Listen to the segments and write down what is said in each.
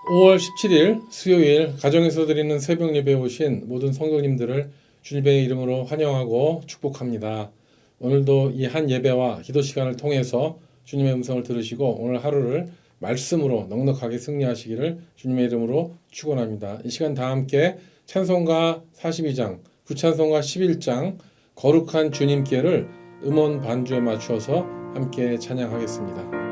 5월 17일 수요일 가정에서 드리는 새벽 예배에 오신 모든 성도님들을 주님의 이름으로 환영하고 축복합니다. 오늘도 이 한 예배와 기도 시간을 통해서 주님의 음성을 들으시고 오늘 하루를 말씀으로 넉넉하게 승리하시기를 주님의 이름으로 축원합니다. 이 시간 다 함께 찬송가 42장, 부찬송가 11장 거룩한 주님께를 음원 반주에 맞추어서 함께 찬양하겠습니다.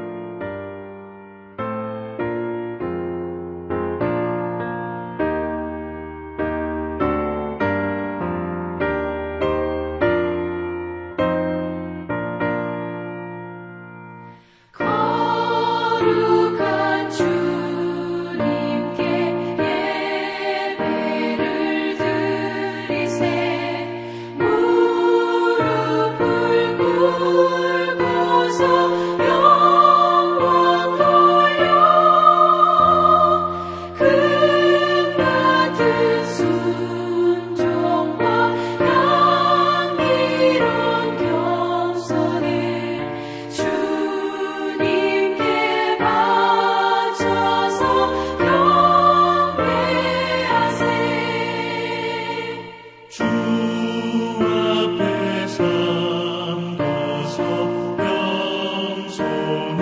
거룩한 주님께 예배를 드리세 무릎을 꿇고서 영광 돌려 금같은 순종과 향기로운 겸손을 주님께 바쳐서 경배하세. 주 앞에 삼고서 겸손히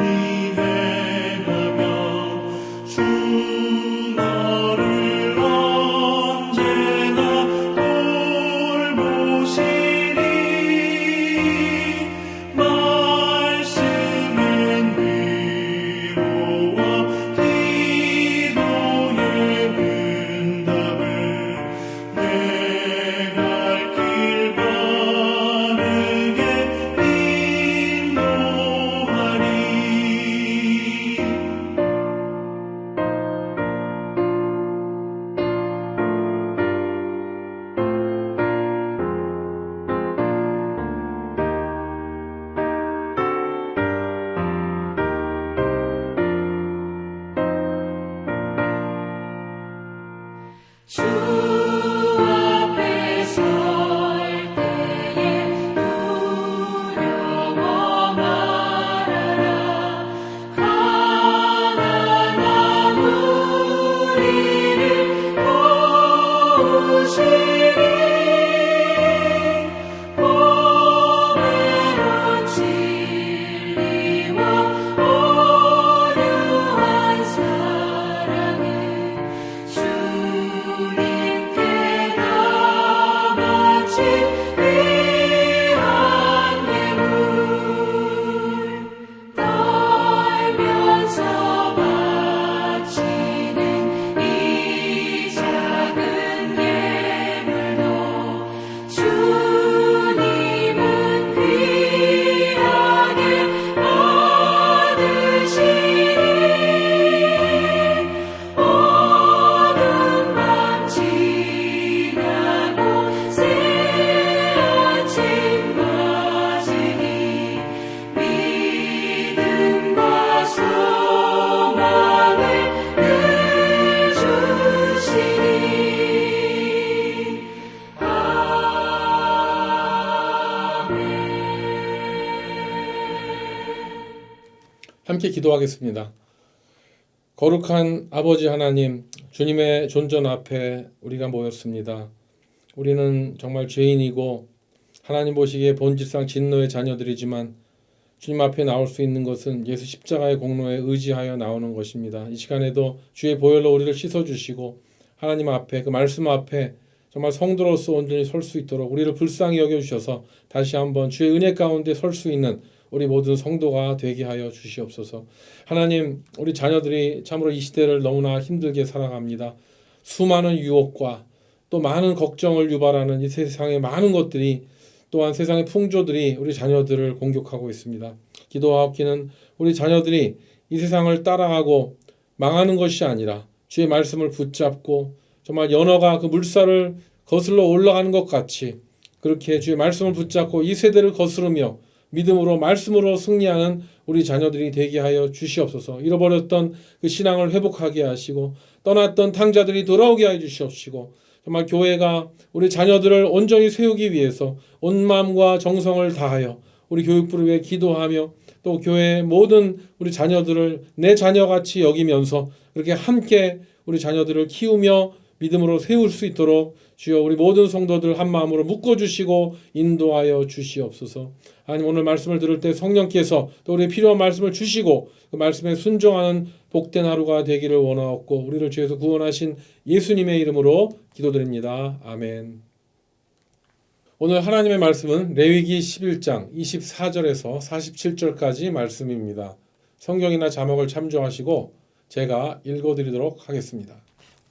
행하며 주 너를 언제나 돌보시리. 말씀엔 위로와 기도의 응답을 내 갈 길 바르게 인도하리. 주 앞에 설 때에 두려워 말아라. 가난한 우리를 도우시리. 보배로운 진리와 온유한 사랑을 주님께 다 바친 귀한 예물 떨면서 바치는 이 작은 예물도 주님은 귀하게 받으시리. 어두운 밤 지나고 새 아침 맞으니 믿음과 소망을 늘 주시니. 함께 기도하겠습니다. 거룩한 아버지 하나님, 주님의 존전 앞에 우리가 모였습니다. 우리는 정말 죄인이고 하나님 보시기에 본질상 진노의 자녀들이지만 주님 앞에 나올 수 있는 것은 예수 십자가의 공로에 의지하여 나오는 것입니다. 이 시간에도 주의 보혈로 우리를 씻어주시고 하나님 앞에 그 말씀 앞에 정말 성도로서 온전히 설 수 있도록 우리를 불쌍히 여겨주셔서 다시 한번 주의 은혜 가운데 설 수 있는 우리 모든 성도가 되게 하여 주시옵소서. 하나님, 우리 자녀들이 참으로 이 시대를 너무나 힘들게 살아갑니다. 수많은 유혹과 또 많은 걱정을 유발하는 이 세상의 많은 것들이 또한 세상의 풍조들이 우리 자녀들을 공격하고 있습니다. 기도하옵기는 우리 자녀들이 이 세상을 따라가고 망하는 것이 아니라 주의 말씀을 붙잡고 정말 연어가 그 물살을 거슬러 올라가는 것 같이 그렇게 주의 말씀을 붙잡고 이 세대를 거스르며 믿음으로 말씀으로 승리하는 우리 자녀들이 되게 하여 주시옵소서. 잃어버렸던 그 신앙을 회복하게 하시고 떠났던 탕자들이 돌아오게 하여 주시옵시고 정말 교회가 우리 자녀들을 온전히 세우기 위해서 온 마음과 정성을 다하여 우리 교육부를 위해 기도하며 또 교회의 모든 우리 자녀들을 내 자녀같이 여기면서 그렇게 함께 우리 자녀들을 키우며 믿음으로 세울 수 있도록 주여 우리 모든 성도들 한 마음으로 묶어주시고 인도하여 주시옵소서. 하나님 오늘 말씀을 들을 때 성령께서 또 우리의 필요한 말씀을 주시고 그 말씀에 순종하는 복된 하루가 되기를 원하옵고 우리를 주에서 구원하신 예수님의 이름으로 기도드립니다. 아멘. 오늘 하나님의 말씀은 레위기 11장 24절에서 47절까지 말씀입니다. 성경이나 자막을 참조하시고 제가 읽어드리도록 하겠습니다.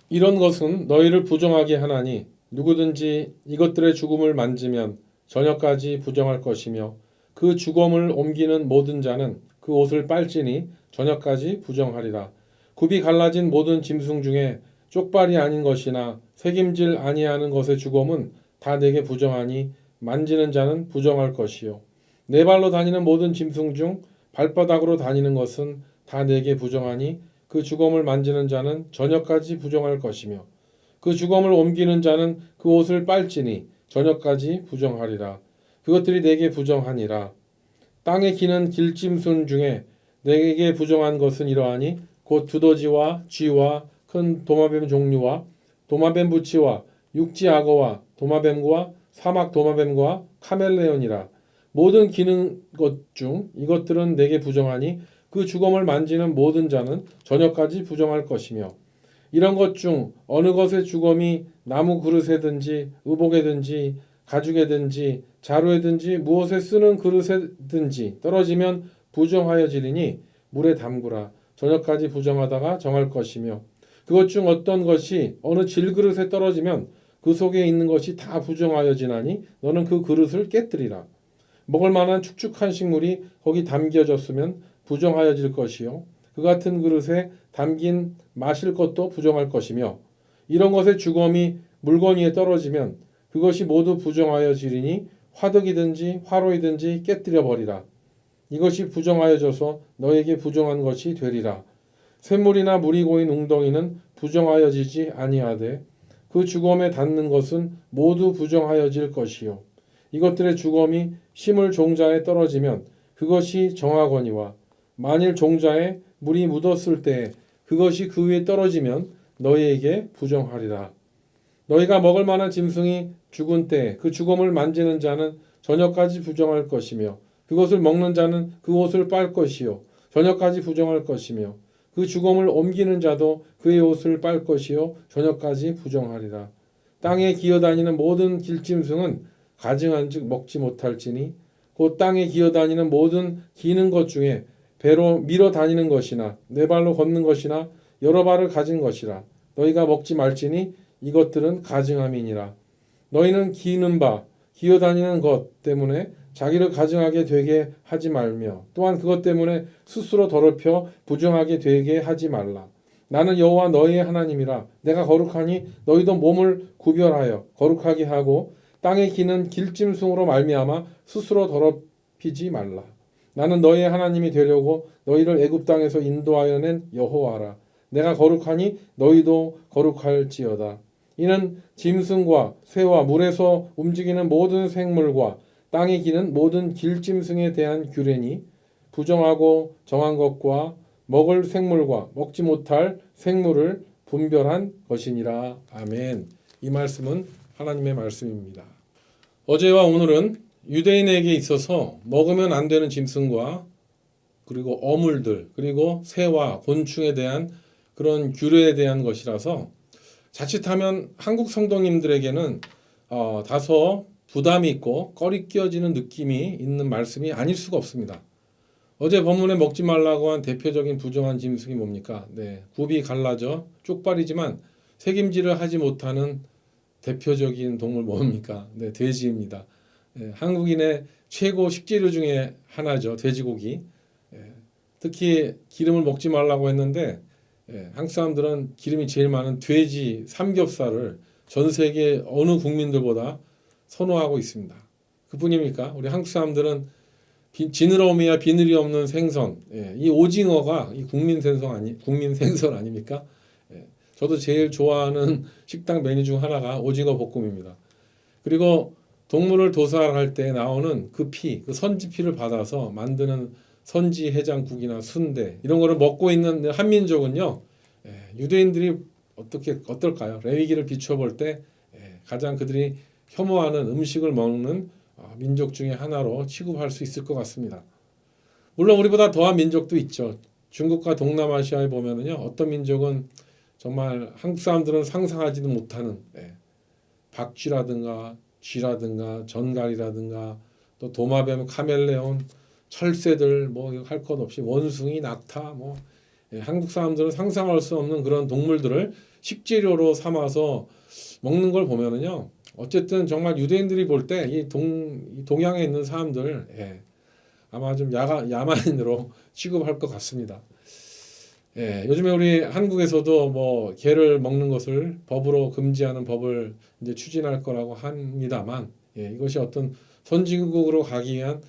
이런 것은 너희를 부정하게 하나니 누구든지 이것들의 죽음을 만지면 저녁까지 부정할 것이며 그 죽음을 옮기는 모든 자는 그 옷을 빨지니 저녁까지 부정하리라. 굽이 갈라진 모든 짐승 중에 쪽발이 아닌 것이나 새김질 아니하는 것의 죽음은 다 내게 부정하니 만지는 자는 부정할 것이요 네 발로 다니는 모든 짐승 중 발바닥으로 다니는 것은 다 내게 부정하니 그 죽음을 만지는 자는 저녁까지 부정할 것이며 그 죽음을 옮기는 자는 그 옷을 빨지니 저녁까지 부정하리라. 그것들이 내게 부정하니라. 땅에 기는 길짐승 중에 내게 부정한 것은 이러하니 곧 두더지와 쥐와 큰 도마뱀 종류와 도마뱀 부치와 육지 악어와 도마뱀과 사막 도마뱀과 카멜레온이라. 모든 기는 것 중 이것들은 내게 부정하니 그 죽음을 만지는 모든 자는 저녁까지 부정할 것이며 이런 것 중 어느 것의 죽음이 나무 그릇에든지 의복에든지 가죽에든지 자루에든지 무엇에 쓰는 그릇에든지 떨어지면 부정하여지리니 물에 담그라. 저녁까지 부정하다가 정할 것이며 그것 중 어떤 것이 어느 질그릇에 떨어지면 그 속에 있는 것이 다 부정하여지나니 너는 그 그릇을 깨뜨리라. 먹을 만한 축축한 식물이 거기 담겨졌으면 부정하여질 것이요 그 같은 그릇에 담긴 마실 것도 부정할 것이며 이런 것의 죽음이 물건 위에 떨어지면 그것이 모두 부정하여지리니 화덕이든지 화로이든지 깨뜨려 버리라. 이것이 부정하여져서 너에게 부정한 것이 되리라. 샘물이나 물이 고인 웅덩이는 부정하여지지 아니하되 그 죽음에 닿는 것은 모두 부정하여질 것이요 이것들의 죽음이 심을 종자에 떨어지면 그것이 정하거니와 만일 종자에 물이 묻었을 때에 그것이 그 위에 떨어지면 너희에게 부정하리라. 너희가 먹을 만한 짐승이 죽은 때에 그 죽음을 만지는 자는 저녁까지 부정할 것이며 그것을 먹는 자는 그 옷을 빨 것이요 저녁까지 부정할 것이며 그 죽음을 옮기는 자도 그의 옷을 빨 것이요 저녁까지 부정하리라. 땅에 기어다니는 모든 길짐승은 가증한즉 먹지 못할지니 곧 땅에 기어다니는 모든 기는 것 중에 배로 밀어 다니는 것이나 네 발로 걷는 것이나 여러 발을 가진 것이라. 너희가 먹지 말지니 이것들은 가증함이니라. 너희는 기는 바 기어다니는 것 때문에 자기를 가증하게 되게 하지 말며 또한 그것 때문에 스스로 더럽혀 부정하게 되게 하지 말라. 나는 여호와 너희의 하나님이라. 내가 거룩하니 너희도 몸을 구별하여 거룩하게 하고 땅에 기는 길짐승으로 말미암아 스스로 더럽히지 말라. 나는 너희의 하나님이 되려고 너희를 애굽 땅에서 인도하여 낸 여호와라. 내가 거룩하니 너희도 거룩할지어다. 이는 짐승과 새와 물에서 움직이는 모든 생물과 땅에 기는 모든 길짐승에 대한 규례니 부정하고 정한 것과 먹을 생물과 먹지 못할 생물을 분별한 것이니라. 아멘. 이 말씀은 하나님의 말씀입니다. 어제와 오늘은 유대인에게 있어서 먹으면 안 되는 짐승과 그리고 어물들 그리고 새와 곤충에 대한 그런 규례에 대한 것이라서 자칫하면 한국 성도님들에게는 다소 부담이 있고 꺼리끼어지는 느낌이 있는 말씀이 아닐 수가 없습니다. 어제 본문에 먹지 말라고 한 대표적인 부정한 짐승이 뭡니까? 네, 굽이 갈라져 쪽발이지만 새김질을 하지 못하는 대표적인 동물 뭡니까? 네, 돼지입니다. 네, 한국인의 최고 식재료 중에 하나죠. 돼지고기. 특히 기름을 먹지 말라고 했는데 한국 사람들은 기름이 제일 많은 돼지 삼겹살을 전 세계 어느 국민들보다 선호하고 있습니다. 그뿐입니까? 우리 한국 사람들은 지느러미와 비늘이 없는 생선, 이 오징어가 이 국민 생선 아닙니까? 저도 제일 좋아하는 식당 메뉴 중 하나가 오징어 볶음입니다. 그리고 동물을 도살할 때 나오는 그 피, 그 선지 피를 받아서 만드는 선지 해장국이나 순대 이런 거를 먹고 있는 한민족은요, 유대인들이 어떨까요? 레위기를 비추어 볼 때 가장 그들이 혐오하는 음식을 먹는 민족 중에 하나로 취급할 수 있을 것 같습니다. 물론 우리보다 더한 민족도 있죠. 중국과 동남아시아에 보면은요, 어떤 민족은 정말 한국 사람들은 상상하지도 못하는 박쥐라든가 쥐라든가 전갈이라든가 또 도마뱀, 카멜레온, 철새들 뭐 할 것 없이 원숭이, 낙타 뭐 한국 사람들은 상상할 수 없는 그런 동물들을 식재료로 삼아서 먹는 걸 보면은요. 어쨌든 정말 유대인들이 볼 때 이 동양에 있는 사람들 아마 좀 야만인으로 취급할 것 같습니다. 요즘에 우리 한국에서도 뭐 개를 먹는 것을 법으로 금지하는 법을 이제 추진할 거라고 합니다만, 이것이 어떤 선진국으로 가기 위한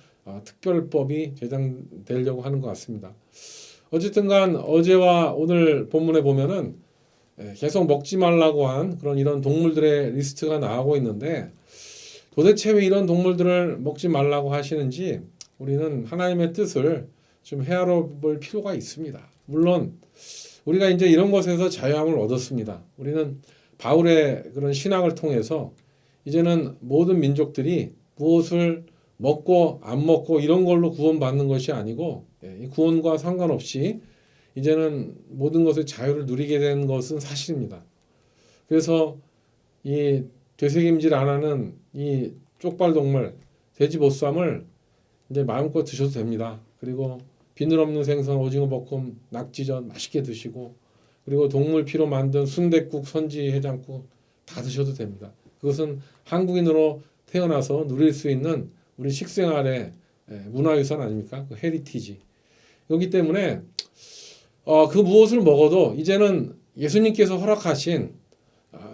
특별법이 제정되려고 하는 것 같습니다. 어쨌든간 어제와 오늘 본문에 보면은 계속 먹지 말라고 한 그런 이런 동물들의 리스트가 나오고 있는데 도대체 왜 이런 동물들을 먹지 말라고 하시는지 우리는 하나님의 뜻을 좀 헤아려 볼 필요가 있습니다. 물론 우리가 이제 이런 것에서 자유함을 얻었습니다. 우리는 바울의 그런 신학을 통해서 이제는 모든 민족들이 무엇을 먹고 안 먹고 이런 걸로 구원받는 것이 아니고 이 구원과 상관없이 이제는 모든 것의 자유를 누리게 된 것은 사실입니다. 그래서 이 되새김질 안 하는 이 쪽발동물 돼지 보쌈을 이제 마음껏 드셔도 됩니다. 그리고 비늘 없는 생선, 오징어 볶음, 낙지전 맛있게 드시고 그리고 동물 피로 만든 순댓국, 선지 해장국 다 드셔도 됩니다. 그것은 한국인으로 태어나서 누릴 수 있는 우리 식생활의 문화유산 아닙니까? 그 헤리티지. 그렇기 때문에 그 무엇을 먹어도 이제는 예수님께서 허락하신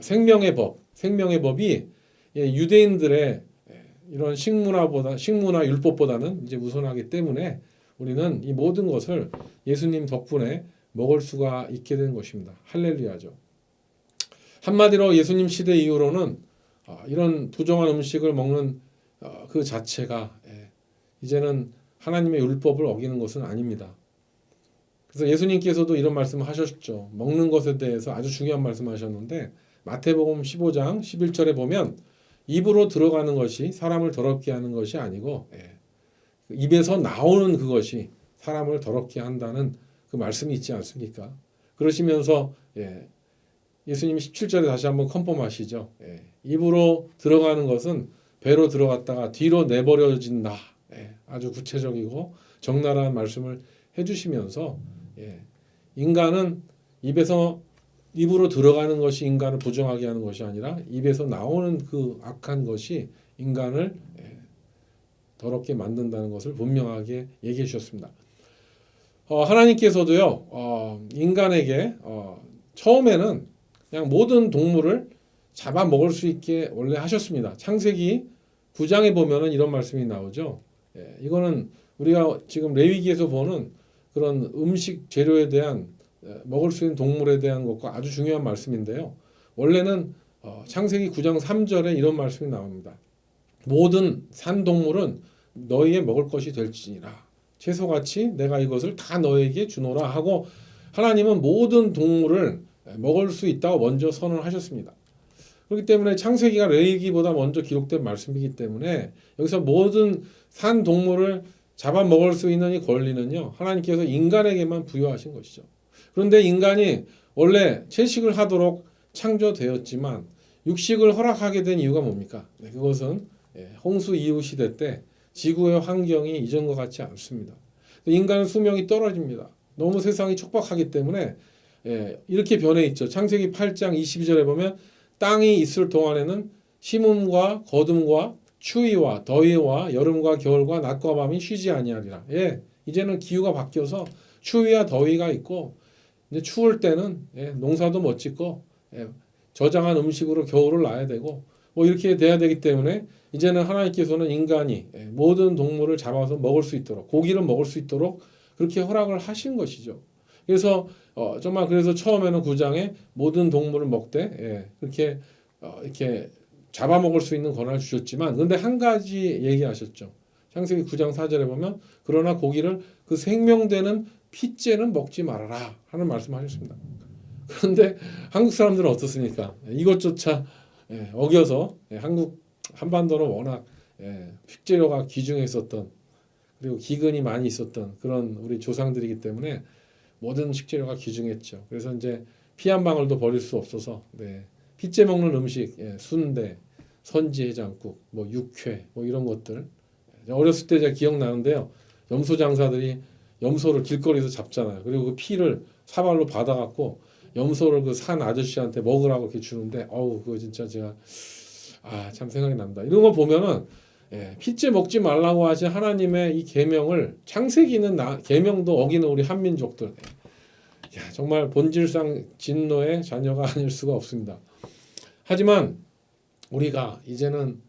생명의 법이 유대인들의 이런 식문화 율법보다는 이제 우선하기 때문에 우리는 이 모든 것을 예수님 덕분에 먹을 수가 있게 된 것입니다. 할렐루야죠. 한마디로 예수님 시대 이후로는 이런 부정한 음식을 먹는 그 자체가 이제는 하나님의 율법을 어기는 것은 아닙니다. 그래서 예수님께서도 이런 말씀을 하셨죠. 먹는 것에 대해서 아주 중요한 말씀하셨는데 마태복음 15장 11절에 보면 입으로 들어가는 것이 사람을 더럽게 하는 것이 아니고 입에서 나오는 그것이 사람을 더럽게 한다는 그 말씀이 있지 않습니까? 그러시면서 예수님이 17절에 다시 한번 컨펌하시죠. 입으로 들어가는 것은 배로 들어갔다가 뒤로 내버려진다. 아주 구체적이고 적나라한 말씀을 해주시면서 인간은 입으로 들어가는 것이 인간을 부정하게 하는 것이 아니라 입에서 나오는 그 악한 것이 인간을 더럽게 만든다는 것을 분명하게 얘기해 주셨습니다. 하나님께서도요 인간에게 처음에는 그냥 모든 동물을 잡아 먹을 수 있게 원래 하셨습니다. 창세기 9장에 보면은 이런 말씀이 나오죠. 이거는 우리가 지금 레위기에서 보는 그런 음식 재료에 대한 먹을 수 있는 동물에 대한 것과 아주 중요한 말씀인데요. 원래는 창세기 9장 3절에 이런 말씀이 나옵니다. 모든 산 동물은 너희의 먹을 것이 될지니라. 채소같이 내가 이것을 다 너에게 주노라 하고 하나님은 모든 동물을 먹을 수 있다고 먼저 선언을 하셨습니다. 그렇기 때문에 창세기가 레위기보다 먼저 기록된 말씀이기 때문에 여기서 모든 산 동물을 잡아먹을 수 있는 이 권리는요 하나님께서 인간에게만 부여하신 것이죠. 그런데 인간이 원래 채식을 하도록 창조되었지만 육식을 허락하게 된 이유가 뭡니까? 그것은 홍수 이후 시대 때 지구의 환경이 이전과 같지 않습니다. 인간의 수명이 떨어집니다. 너무 세상이 척박하기 때문에 이렇게 변해 있죠. 창세기 8장 22절에 보면 땅이 있을 동안에는 심음과 거둠과 추위와 더위와 여름과 겨울과 낮과 밤이 쉬지 아니하리라. 이제는 기후가 바뀌어서 추위와 더위가 있고 이제 추울 때는 농사도 못 짓고 저장한 음식으로 겨울을 나야 되고 뭐 이렇게 돼야 되기 때문에 이제는 하나님께서는 인간이 모든 동물을 잡아서 먹을 수 있도록 고기를 먹을 수 있도록 그렇게 허락을 하신 것이죠. 그래서 정말 그래서 처음에는 9장에 모든 동물을 먹되 그렇게 이렇게 잡아먹을 수 있는 권한을 주셨지만 근데 한 가지 얘기하셨죠. 창세기 9장 4절에 보면 그러나 고기를 그 생명되는 핏째는 먹지 말아라 하는 말씀하셨습니다. 그런데 한국 사람들은 어떻습니까? 이것조차 어겨서 한국 한반도는 워낙 식재료가 귀중해 있었던 그리고 기근이 많이 있었던 그런 우리 조상들이기 때문에 모든 식재료가 귀중했죠. 그래서 이제 피 한 방울도 버릴 수 없어서 핏째 먹는 음식, 순대, 선지 해장국, 뭐 육회, 뭐 이런 것들 어렸을 때 제가 기억나는데요. 염소 장사들이 염소를 길거리에서 잡잖아요. 그리고 그 피를 사발로 받아갖고 염소를 그 산 아저씨한테 먹으라고 이렇게 주는데 어우 그거 진짜 제가 참 생각이 납니다. 이런 거 보면은 핏째 먹지 말라고 하신 하나님의 이 계명을 창세기는 계명도 어기는 우리 한민족들 정말 본질상 진노의 자녀가 아닐 수가 없습니다. 하지만 우리가 이제는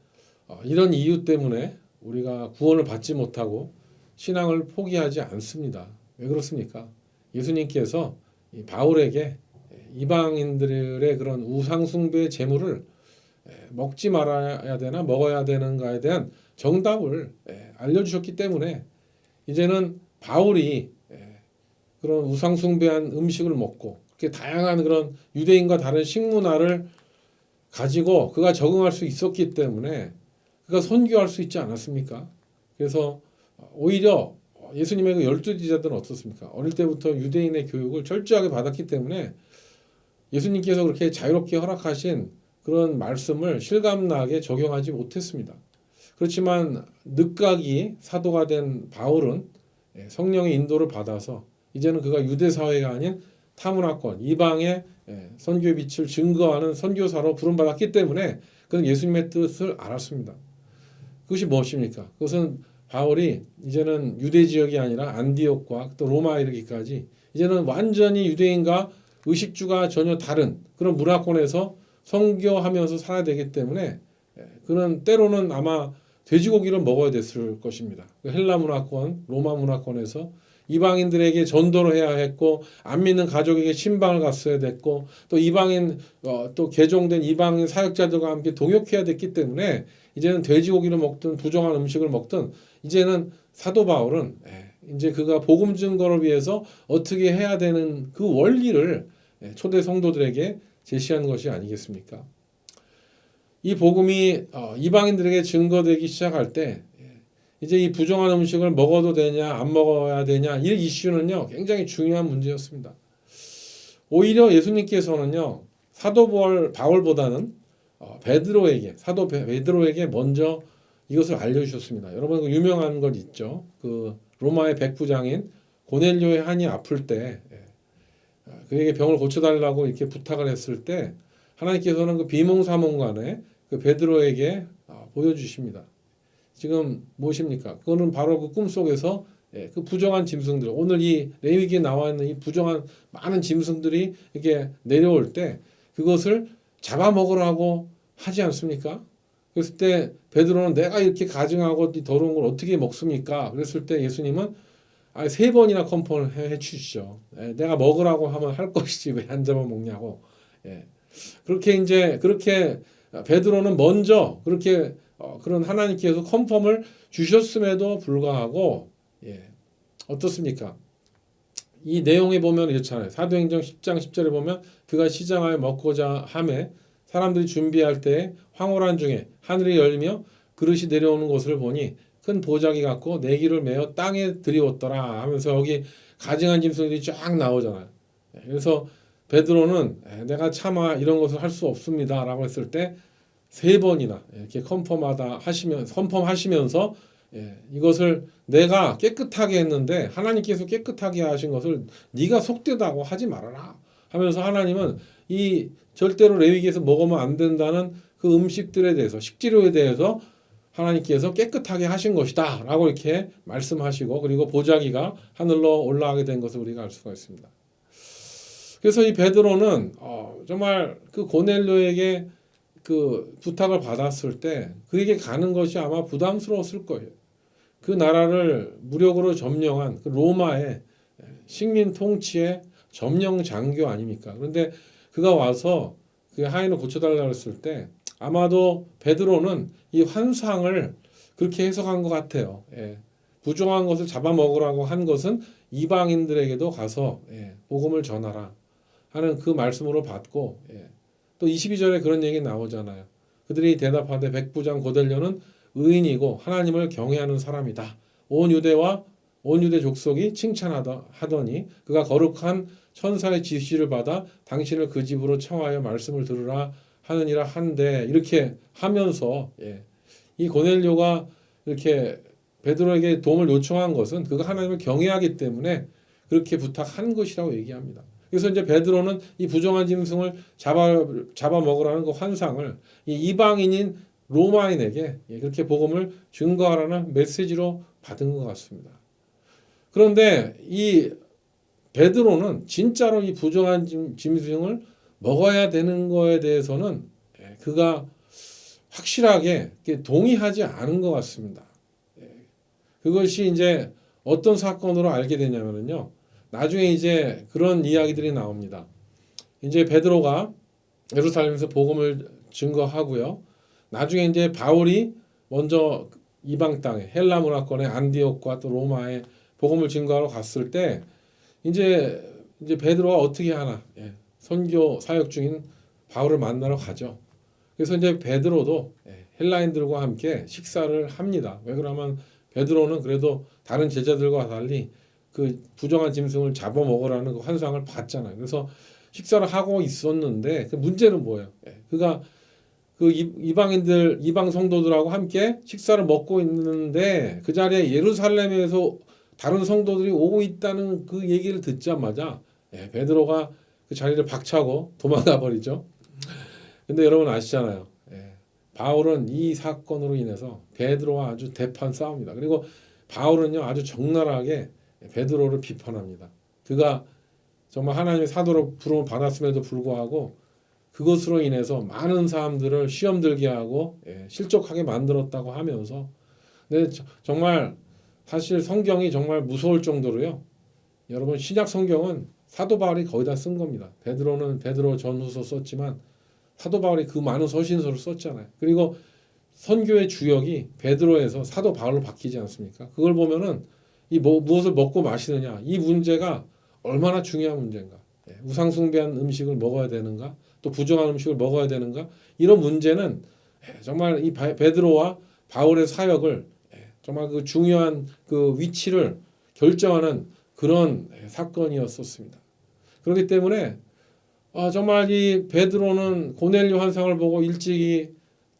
이런 이유 때문에 우리가 구원을 받지 못하고 신앙을 포기하지 않습니다. 왜 그렇습니까? 예수님께서 이 바울에게 이방인들의 그런 우상숭배의 제물을 먹지 말아야 되나 먹어야 되는가에 대한 정답을 알려주셨기 때문에 이제는 바울이 그런 우상숭배한 음식을 먹고 그렇게 다양한 그런 유대인과 다른 식문화를 가지고 그가 적응할 수 있었기 때문에 그가 선교할 수 있지 않았습니까? 그래서 오히려 예수님의 그 12제자들은 어떻습니까? 어릴 때부터 유대인의 교육을 철저하게 받았기 때문에 예수님께서 그렇게 자유롭게 허락하신 그런 말씀을 실감나게 적용하지 못했습니다. 그렇지만 늦가기 사도가 된 바울은 성령의 인도를 받아서 이제는 그가 유대 사회가 아닌 타문화권 이방의 선교의 빛을 증거하는 선교사로 부름받았기 때문에 그는 예수님의 뜻을 알았습니다. 그것이 무엇입니까? 그것은 바울이 이제는 유대 지역이 아니라 안디옥과 또 로마에 이르기까지 이제는 완전히 유대인과 의식주가 전혀 다른 그런 문화권에서 선교하면서 살아야 되기 때문에 그는 때로는 아마 돼지고기를 먹어야 됐을 것입니다. 헬라 문화권, 로마 문화권에서 이방인들에게 전도를 해야 했고 안 믿는 가족에게 신방을 갔어야 됐고 또 이방인 또 개종된 이방인 사역자들과 함께 동역해야 됐기 때문에 이제는 돼지고기를 먹든 부정한 음식을 먹든 이제는 사도 바울은 이제 그가 복음 증거를 위해서 어떻게 해야 되는 그 원리를 초대 성도들에게 제시한 것이 아니겠습니까? 이 복음이 이방인들에게 증거되기 시작할 때 이제 이 부정한 음식을 먹어도 되냐 안 먹어야 되냐 이 이슈는요 굉장히 중요한 문제였습니다. 오히려 예수님께서는요 사도 바울보다는 사도 베드로에게 먼저 이것을 알려주셨습니다. 여러분 그 유명한 것 있죠. 그 로마의 백부장인 고넬료의 한이 아플 때 그에게 병을 고쳐달라고 이렇게 부탁을 했을 때 하나님께서는 그 비몽사몽간에 그 베드로에게 보여주십니다. 지금 무엇입니까? 그거는 바로 그 꿈속에서 그 부정한 짐승들 오늘 이 레위기에 나와 있는 이 부정한 많은 짐승들이 이렇게 내려올 때 그것을 잡아먹으라고 하지 않습니까? 그랬을 때 베드로는 내가 이렇게 가증하고 이 더러운 걸 어떻게 먹습니까? 그랬을 때 예수님은 3번이나 컨펌을 해 주시죠. 내가 먹으라고 하면 할 것이지 왜 안 잡아먹냐고. 그렇게 베드로는 먼저 그렇게 그런 하나님께서 컨펌을 주셨음에도 불구하고 어떻습니까? 이 내용에 보면 이렇잖아요. 사도행전 10장 10절에 보면 그가 시장하여 먹고자 하매 사람들이 준비할 때 황홀한 중에 하늘이 열리며 그릇이 내려오는 것을 보니 큰 보자기 같고 내기를 메어 땅에 들이웠더라 하면서 여기 가증한 짐승들이 쫙 나오잖아요. 그래서 베드로는 내가 차마 이런 것을 할 수 없습니다 라고 했을 때 3번이나 이렇게 컨펌하시면서 이것을 내가 깨끗하게 했는데 하나님께서 깨끗하게 하신 것을 네가 속되다고 하지 말아라 하면서 하나님은 이 절대로 레위기에서 먹으면 안 된다는 그 음식들에 대해서 식재료에 대해서 하나님께서 깨끗하게 하신 것이다 라고 이렇게 말씀하시고 그리고 보자기가 하늘로 올라가게 된 것을 우리가 알 수가 있습니다. 그래서 이 베드로는 정말 그 고넬료에게 그 부탁을 받았을 때 그에게 가는 것이 아마 부담스러웠을 거예요. 그 나라를 무력으로 점령한 그 로마의 식민 통치의 점령 장교 아닙니까? 그런데 그가 와서 그 하인을 고쳐달라고 했을 때 아마도 베드로는 이 환상을 그렇게 해석한 것 같아요. 예. 부정한 것을 잡아먹으라고 한 것은 이방인들에게도 가서 복음을 전하라 하는 그 말씀으로 받고 또 22절에 그런 얘기 나오잖아요. 그들이 대답하되 백부장 고넬료는 의인이고 하나님을 경외하는 사람이다. 온 유대 족속이 칭찬하더니 그가 거룩한 천사의 지시를 받아 당신을 그 집으로 청하여 말씀을 들으라 하느니라 한데 이렇게 하면서 이 고넬료가 이렇게 베드로에게 도움을 요청한 것은 그가 하나님을 경외하기 때문에 그렇게 부탁한 것이라고 얘기합니다. 그래서 이제 베드로는 이 부정한 짐승을 잡아 먹으라는 그 환상을 이 이방인인 로마인에게 그렇게 복음을 증거하라는 메시지로 받은 것 같습니다. 그런데 이 베드로는 진짜로 이 부정한 짐승을 먹어야 되는 거에 대해서는 그가 확실하게 동의하지 않은 것 같습니다. 그것이 이제 어떤 사건으로 알게 되냐면요. 나중에 이제 그런 이야기들이 나옵니다. 이제 베드로가 예루살렘에서 복음을 증거하고요. 나중에 이제 바울이 먼저 이방 땅에 헬라 문화권의 안디옥과 또 로마에 복음을 증거하러 갔을 때 이제 베드로가 어떻게 하나 선교 사역 중인 바울을 만나러 가죠. 그래서 이제 베드로도 헬라인들과 함께 식사를 합니다. 왜 그러면 베드로는 그래도 다른 제자들과 달리 그 부정한 짐승을 잡아먹으라는 그 환상을 봤잖아요. 그래서 식사를 하고 있었는데 그 문제는 뭐예요? 그가 그 이방 성도들하고 함께 식사를 먹고 있는데 그 자리에 예루살렘에서 다른 성도들이 오고 있다는 그 얘기를 듣자마자 베드로가 그 자리를 박차고 도망가 버리죠. 근데 여러분 아시잖아요. 바울은 이 사건으로 인해서 베드로와 아주 대판 싸웁니다. 그리고 바울은요 아주 적나라하게 베드로를 비판합니다. 그가 정말 하나님의 사도로 부름을 받았음에도 불구하고 그것으로 인해서 많은 사람들을 시험 들게 하고 실족하게 만들었다고 하면서 근데 정말 사실 성경이 정말 무서울 정도로요. 여러분 신약 성경은 사도 바울이 거의 다 쓴 겁니다. 베드로는 베드로 전후서 썼지만 사도 바울이 그 많은 서신서를 썼잖아요. 그리고 선교의 주역이 베드로에서 사도 바울로 바뀌지 않습니까? 그걸 보면은 이 무엇을 먹고 마시느냐 이 문제가 얼마나 중요한 문제인가. 우상 숭배한 음식을 먹어야 되는가? 또 부정한 음식을 먹어야 되는가? 이런 문제는 정말 이 베드로와 바울의 사역을 정말 그 중요한 그 위치를 결정하는 그런 사건이었었습니다. 그렇기 때문에 정말 이 베드로는 고넬료 환상을 보고 일찍이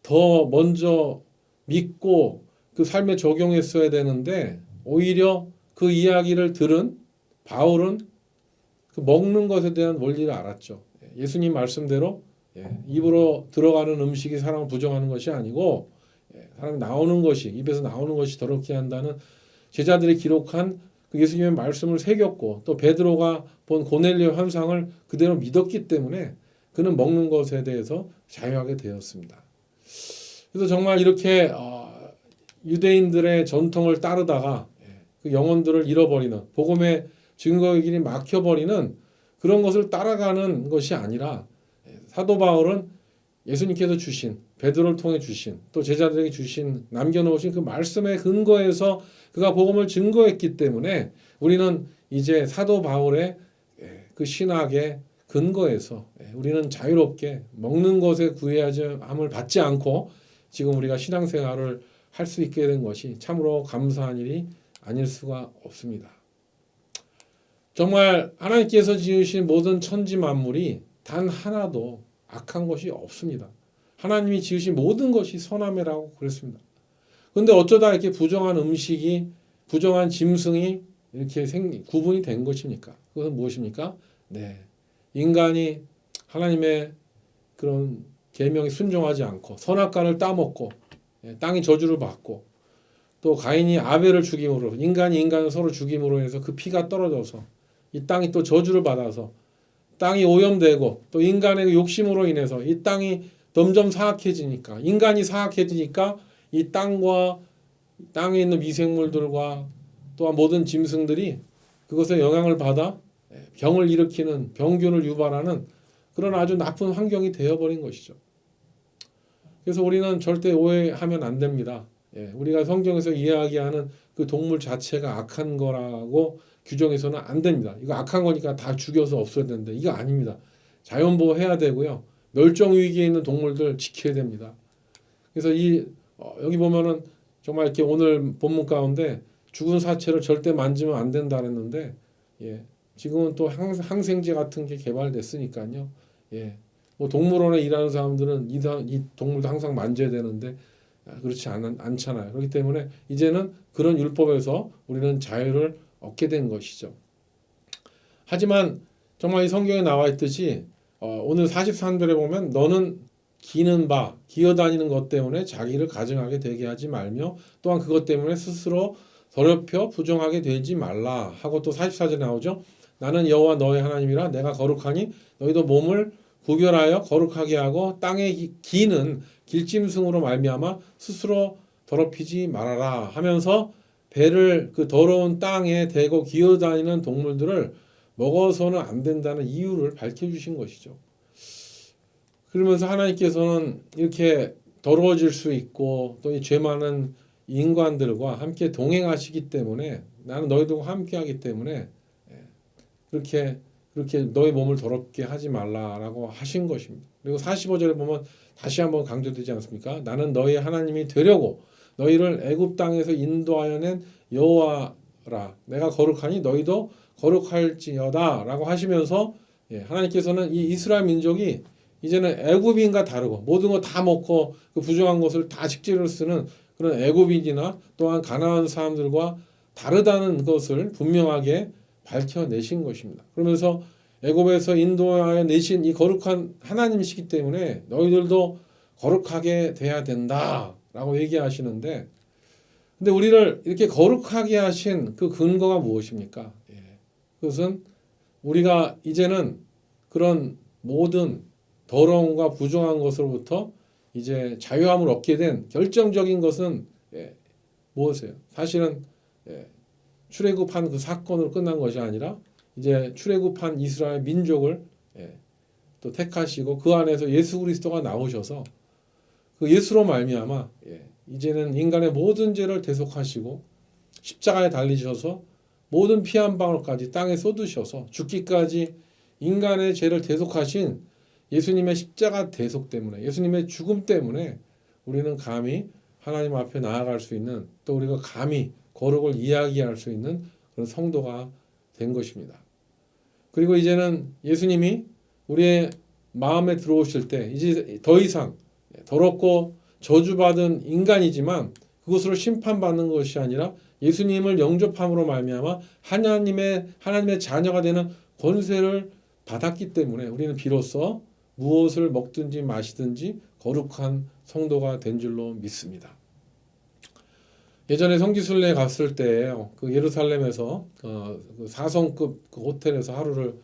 더 먼저 믿고 그 삶에 적용했어야 되는데 오히려 그 이야기를 들은 바울은 그 먹는 것에 대한 원리를 알았죠. 예수님 말씀대로 입으로 들어가는 음식이 사람을 부정하는 것이 아니고 사람이 나오는 것이 입에서 나오는 것이 더럽게 한다는 제자들이 기록한 그 예수님의 말씀을 새겼고 또 베드로가 본 고넬료 환상을 그대로 믿었기 때문에 그는 먹는 것에 대해서 자유하게 되었습니다. 그래서 정말 이렇게 유대인들의 전통을 따르다가 그 영혼들을 잃어버리는 복음의 증거의 길이 막혀버리는 그런 것을 따라가는 것이 아니라 사도 바울은 예수님께서 주신 베드로를 통해 주신 또 제자들에게 주신 남겨놓으신 그 말씀의 근거에서 그가 복음을 증거했기 때문에 우리는 이제 사도 바울의 그 신학의 근거에서 우리는 자유롭게 먹는 것에 구애함을 받지 않고 지금 우리가 신앙생활을 할 수 있게 된 것이 참으로 감사한 일이 아닐 수가 없습니다. 정말 하나님께서 지으신 모든 천지 만물이 단 하나도 악한 것이 없습니다. 하나님이 지으신 모든 것이 선함이라고 그랬습니다. 그런데 어쩌다 이렇게 부정한 음식이 부정한 짐승이 이렇게 구분이 된 것입니까? 그것은 무엇입니까? 인간이 하나님의 그런 계명에 순종하지 않고 선악과를 따먹고 땅이 저주를 받고 또 가인이 아벨을 죽임으로 인간이 인간을 서로 죽임으로 해서 그 피가 떨어져서 이 땅이 또 저주를 받아서 땅이 오염되고 또 인간의 욕심으로 인해서 이 땅이 점점 사악해지니까 인간이 사악해지니까 이 땅과 땅에 있는 미생물들과 또한 모든 짐승들이 그것에 영향을 받아 병을 일으키는 병균을 유발하는 그런 아주 나쁜 환경이 되어버린 것이죠. 그래서 우리는 절대 오해하면 안 됩니다. 예, 우리가 성경에서 이야기하는 그 동물 자체가 악한 거라고 규정해서는 안 됩니다. 이거 악한 거니까 다 죽여서 없애야 되는데 이거 아닙니다. 자연 보호해야 되고요. 멸종 위기에 있는 동물들 지켜야 됩니다. 그래서 여기 보면은 정말 이렇게 오늘 본문 가운데 죽은 사체를 절대 만지면 안 된다 그랬는데 예, 지금은 또 항생제 같은 게 개발됐으니까요. 예, 뭐 동물원에 일하는 사람들은 이 동물도 항상 만져야 되는데 그렇지 않잖아요. 그렇기 때문에 이제는 그런 율법에서 우리는 자유를 얻게 된 것이죠. 하지만 정말 이 성경에 나와 있듯이 오늘 43절에 보면 너는 기어다니는 것 때문에 자기를 가증하게 되게 하지 말며 또한 그것 때문에 스스로 더럽혀 부정하게 되지 말라 하고 또 44절에 나오죠. 나는 여호와 너의 하나님이라 내가 거룩하니 너희도 몸을 구별하여 거룩하게 하고 땅에 기는 길짐승으로 말미암아 스스로 더럽히지 말아라 하면서 배를 그 더러운 땅에 대고 기어다니는 동물들을 먹어서는 안 된다는 이유를 밝혀주신 것이죠. 그러면서 하나님께서는 이렇게 더러워질 수 있고 또 이 죄 많은 인간들과 함께 동행하시기 때문에 나는 너희들과 함께하기 때문에 그렇게 너희 몸을 더럽게 하지 말라라고 하신 것입니다. 그리고 45절에 보면 다시 한번 강조되지 않습니까? 나는 너희 하나님이 되려고 너희를 애굽 땅에서 인도하여 낸 여호와라. 내가 거룩하니 너희도 거룩할지어다라고 하시면서 하나님께서는 이 이스라엘 민족이 이제는 애굽인과 다르고 모든 거 다 먹고 그 부정한 것을 다 식재료로 쓰는 그런 애굽인이나 또한 가나안 사람들과 다르다는 것을 분명하게 밝혀내신 것입니다. 그러면서 애굽에서 인도하여 내신 이 거룩한 하나님이시기 때문에 너희들도 거룩하게 돼야 된다라고 얘기하시는데 근데 우리를 이렇게 거룩하게 하신 그 근거가 무엇입니까? 그것은 우리가 이제는 그런 모든 더러움과 부정한 것으로부터 이제 자유함을 얻게 된 결정적인 것은 무엇이에요? 사실은 출애굽한 그 사건으로 끝난 것이 아니라 이제 출애굽한 이스라엘 민족을 또 택하시고 그 안에서 예수 그리스도가 나오셔서 그 예수로 말미암아 이제는 인간의 모든 죄를 대속하시고 십자가에 달리셔서 모든 피 한 방울까지 땅에 쏟으셔서 죽기까지 인간의 죄를 대속하신 예수님의 십자가 대속 때문에 예수님의 죽음 때문에 우리는 감히 하나님 앞에 나아갈 수 있는 또 우리가 감히 거룩을 이야기할 수 있는 그런 성도가 된 것입니다. 그리고 이제는 예수님이 우리의 마음에 들어오실 때 이제 더 이상 더럽고 저주받은 인간이지만 그것으로 심판받는 것이 아니라 예수님을 영접함으로 말미암아 하나님의 자녀가 되는 권세를 받았기 때문에 우리는 비로소 무엇을 먹든지 마시든지 거룩한 성도가 된 줄로 믿습니다. 예전에 성지순례 갔을 때 그 예루살렘에서 그 4성급 그 호텔에서 하루를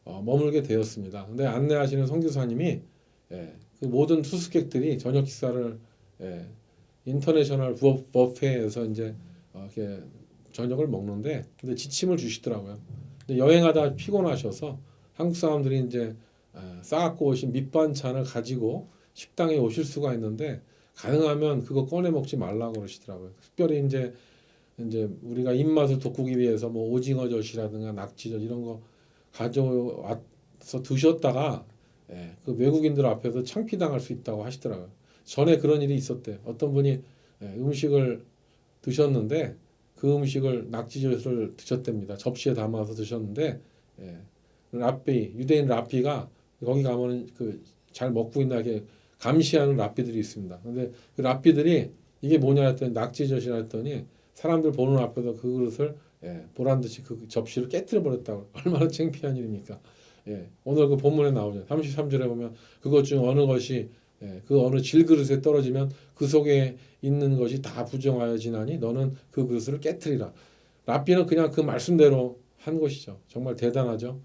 머물게 되었습니다. 근데 안내하시는 선교사님이 그 모든 투숙객들이 저녁 식사를 인터내셔널 버페에서 이제 이렇게 저녁을 먹는데 근데 지침을 주시더라고요. 근데 여행하다 피곤하셔서 한국 사람들이 이제 싸갖고 오신 밑반찬을 가지고 식당에 오실 수가 있는데 가능하면 그거 꺼내 먹지 말라고 그러시더라고요. 특별히 이제 우리가 입맛을 돋구기 위해서 뭐 오징어젓이라든가 낙지젓 이런 거 가져와서 드셨다가 그 외국인들 앞에서 창피당할 수 있다고 하시더라고요. 전에 그런 일이 있었대요. 어떤 분이 음식을 드셨는데 그 음식을 낙지젓을 드셨답니다. 접시에 담아서 드셨는데 유대인 랍비가 거기 가면은 그 잘 먹고 있나 이렇게 감시하는 랍비들이 있습니다. 근데 그 랍비들이 이게 뭐냐 했더니 낙지젓이라 했더니 사람들 보는 앞에서 그 그릇을 보란 듯이 그 접시를 깨뜨려 버렸다고. 얼마나 창피한 일입니까? 오늘 그 본문에 나오죠. 33절에 보면 그것 중 어느 것이 그 어느 질그릇에 떨어지면 그 속에 있는 것이 다 부정하여 지나니 너는 그 그릇을 깨뜨리라. 랍비는 그냥 그 말씀대로 한 것이죠. 정말 대단하죠.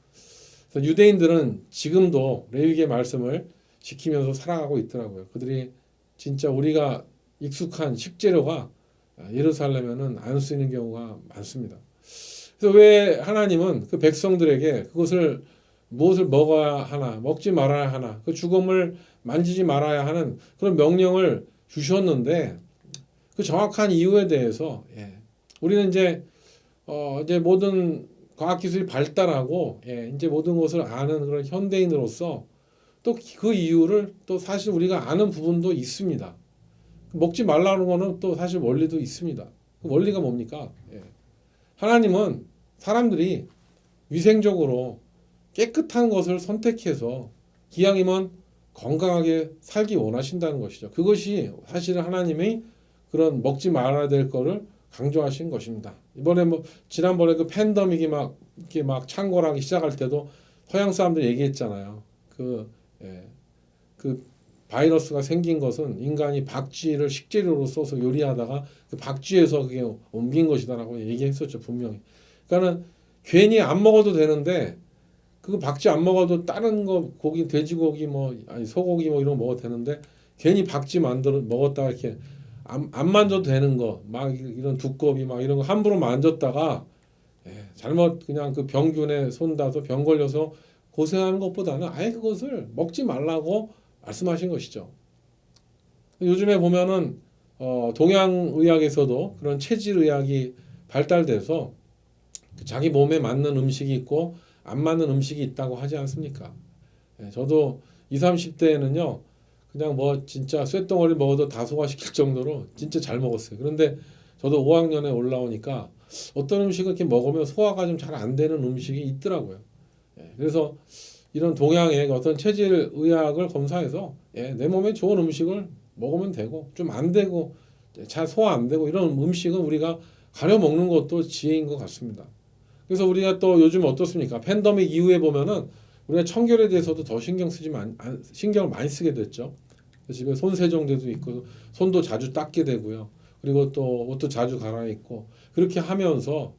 그래서 유대인들은 지금도 레위기의 말씀을 지키면서 살아가고 있더라고요. 그들이 진짜 우리가 익숙한 식재료가 예루살렘에는 안 쓰이는 경우가 많습니다. 그래서 왜 하나님은 그 백성들에게 그것을 무엇을 먹어야 하나, 먹지 말아야 하나, 그 죽음을 만지지 말아야 하는 그런 명령을 주셨는데 그 정확한 이유에 대해서 우리는 이제 모든 과학 기술이 발달하고 이제 모든 것을 아는 그런 현대인으로서 또 그 이유를 또 사실 우리가 아는 부분도 있습니다. 먹지 말라는 거는 또 사실 원리도 있습니다. 그 원리가 뭡니까? 하나님은 사람들이 위생적으로 깨끗한 것을 선택해서 기왕이면 건강하게 살기 원하신다는 것이죠. 그것이 사실은 하나님이 그런 먹지 말아야 될 거를 강조하신 것입니다. 이번에 지난번에 그 팬데믹이 막 이렇게 막 창궐하기 시작할 때도 서양 사람들 얘기했잖아요. 그 바이러스가 생긴 것은 인간이 박쥐를 식재료로 써서 요리하다가 그 박쥐에서 그게 옮긴 것이다라고 얘기했었죠, 분명히. 그러니까는 괜히 안 먹어도 되는데 그 박쥐 안 먹어도 다른 거 고기, 돼지고기 아니 소고기 이런 거 먹어도 되는데 괜히 박쥐 먹었다가 이렇게 안 만져도 되는 거 막 이런 두꺼비 막 이런 거 함부로 만졌다가 잘못 그냥 그 병균에 손다서 병 걸려서 고생하는 것보다는 아예 그것을 먹지 말라고 말씀하신 것이죠. 요즘에 보면은 동양 의학에서도 그런 체질 의학이 발달돼서 자기 몸에 맞는 음식이 있고 안 맞는 음식이 있다고 하지 않습니까? 저도 20, 30대에는요. 그냥 진짜 쇳덩어리 먹어도 다 소화시킬 정도로 진짜 잘 먹었어요. 그런데 저도 5학년에 올라오니까 어떤 음식을 이렇게 먹으면 소화가 좀 잘 안 되는 음식이 있더라고요. 그래서 이런 동양의 어떤 체질 의학을 검사해서 내 몸에 좋은 음식을 먹으면 되고 좀 안 되고 잘 소화 안 되고 이런 음식은 우리가 가려 먹는 것도 지혜인 것 같습니다. 그래서 우리가 또 요즘 어떻습니까? 팬데믹 이후에 보면은 우리가 청결에 대해서도 더 신경을 많이 쓰게 됐죠. 집에 손 세정제도 있고 손도 자주 닦게 되고요. 그리고 또 옷도 자주 갈아입고 그렇게 하면서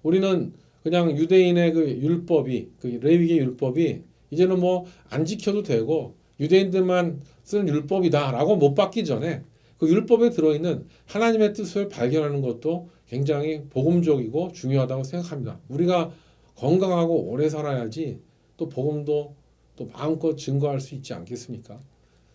우리는 그냥 유대인의 그 율법이 그 레위기 율법이 이제는 안 지켜도 되고 유대인들만 쓰는 율법이다라고 못 받기 전에 그 율법에 들어있는 하나님의 뜻을 발견하는 것도 굉장히 복음적이고 중요하다고 생각합니다. 우리가 건강하고 오래 살아야지 또 복음도 또 마음껏 증거할 수 있지 않겠습니까?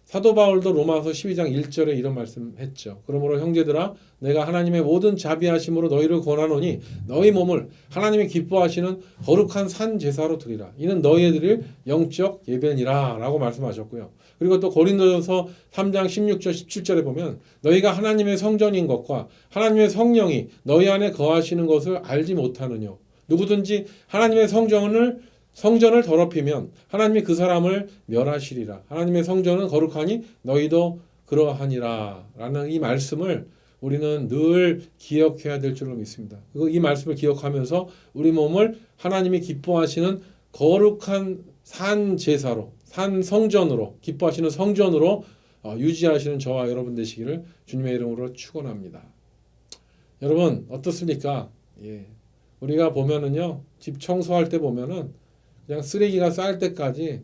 사도 바울도 로마서 12장 1절에 이런 말씀했죠. 그러므로 형제들아 내가 하나님의 모든 자비하심으로 너희를 권하노니 너희 몸을 하나님이 기뻐하시는 거룩한 산 제사로 드리라. 이는 너희의 드릴 영적 예배니라 라고 말씀하셨고요. 그리고 또 고린도전서 3장 16절 17절에 보면 너희가 하나님의 성전인 것과 하나님의 성령이 너희 안에 거하시는 것을 알지 못하느뇨. 누구든지 하나님의 성전을 더럽히면 하나님이 그 사람을 멸하시리라. 하나님의 성전은 거룩하니 너희도 그러하니라. 라는 이 말씀을 우리는 늘 기억해야 될 줄로 믿습니다. 이 말씀을 기억하면서 우리 몸을 하나님이 기뻐하시는 거룩한 산 제사로, 산 성전으로, 기뻐하시는 성전으로 유지하시는 저와 여러분 되시기를 주님의 이름으로 축원합니다. 여러분 어떻습니까? 우리가 보면은요, 집 청소할 때 보면은 그냥 쓰레기가 쌓일 때까지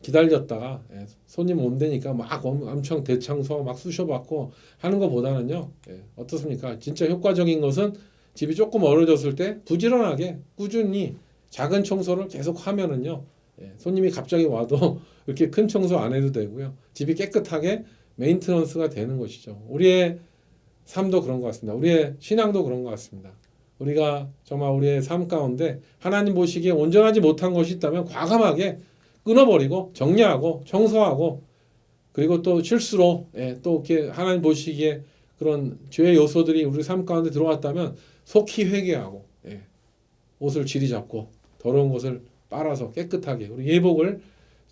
기다렸다가 손님 온다니까 막 엄청 대청소 막 쑤셔받고 하는 것보다는요, 어떻습니까? 진짜 효과적인 것은 집이 조금 얼어졌을 때 부지런하게 꾸준히 작은 청소를 계속 하면은요, 손님이 갑자기 와도 이렇게 큰 청소 안 해도 되고요, 집이 깨끗하게 메인테넌스가 되는 것이죠. 우리의 삶도 그런 것 같습니다. 우리의 신앙도 그런 것 같습니다. 우리가 정말 우리의 삶 가운데 하나님 보시기에 온전하지 못한 것이 있다면 과감하게 끊어버리고 정리하고 청소하고 그리고 또 실수로 또 이렇게 하나님 보시기에 그런 죄의 요소들이 우리 삶 가운데 들어왔다면 속히 회개하고 옷을 질이 잡고 더러운 것을 빨아서 깨끗하게 우리 예복을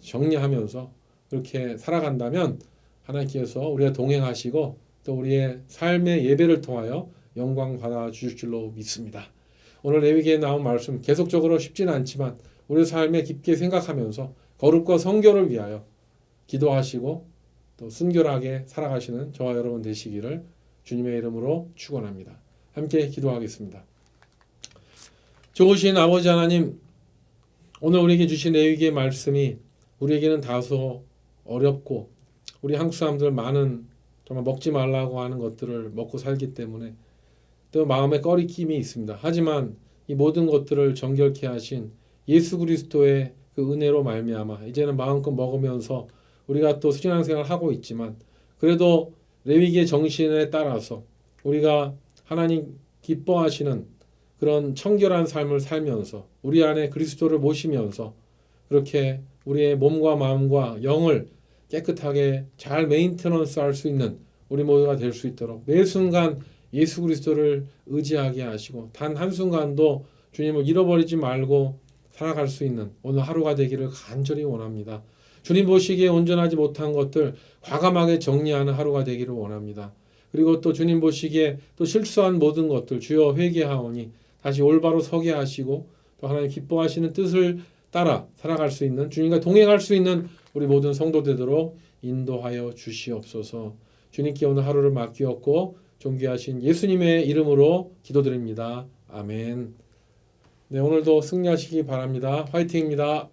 정리하면서 그렇게 살아간다면 하나님께서 우리가 동행하시고 또 우리의 삶의 예배를 통하여 영광 받아 주실 줄로 믿습니다. 오늘 레위기에 나온 말씀 계속적으로 쉽지는 않지만 우리 삶에 깊게 생각하면서 거룩과 성결을 위하여 기도하시고 또 순결하게 살아가시는 저와 여러분 되시기를 주님의 이름으로 축원합니다. 함께 기도하겠습니다. 좋으신 아버지 하나님, 오늘 우리에게 주신 레위기의 말씀이 우리에게는 다소 어렵고 우리 한국 사람들 많은 정말 먹지 말라고 하는 것들을 먹고 살기 때문에 또 마음에 꺼리낌이 있습니다. 하지만 이 모든 것들을 정결케 하신 예수 그리스도의 그 은혜로 말미암아 이제는 마음껏 먹으면서 우리가 또 신앙생활을 하고 있지만 그래도 레위기의 정신에 따라서 우리가 하나님 기뻐하시는 그런 청결한 삶을 살면서 우리 안에 그리스도를 모시면서 그렇게 우리의 몸과 마음과 영을 깨끗하게 잘 메인테넌스 할 수 있는 우리 모두가 될 수 있도록 매 순간 예수 그리스도를 의지하게 하시고 단 한순간도 주님을 잃어버리지 말고 살아갈 수 있는 오늘 하루가 되기를 간절히 원합니다. 주님 보시기에 온전하지 못한 것들 과감하게 정리하는 하루가 되기를 원합니다. 그리고 또 주님 보시기에 또 실수한 모든 것들 주여 회개하오니 다시 올바로 서게 하시고 또 하나님 기뻐하시는 뜻을 따라 살아갈 수 있는 주님과 동행할 수 있는 우리 모든 성도 되도록 인도하여 주시옵소서. 주님께 오늘 하루를 맡기었고 존귀하신 예수님의 이름으로 기도드립니다. 아멘. 네, 오늘도 승리하시기 바랍니다. 화이팅입니다.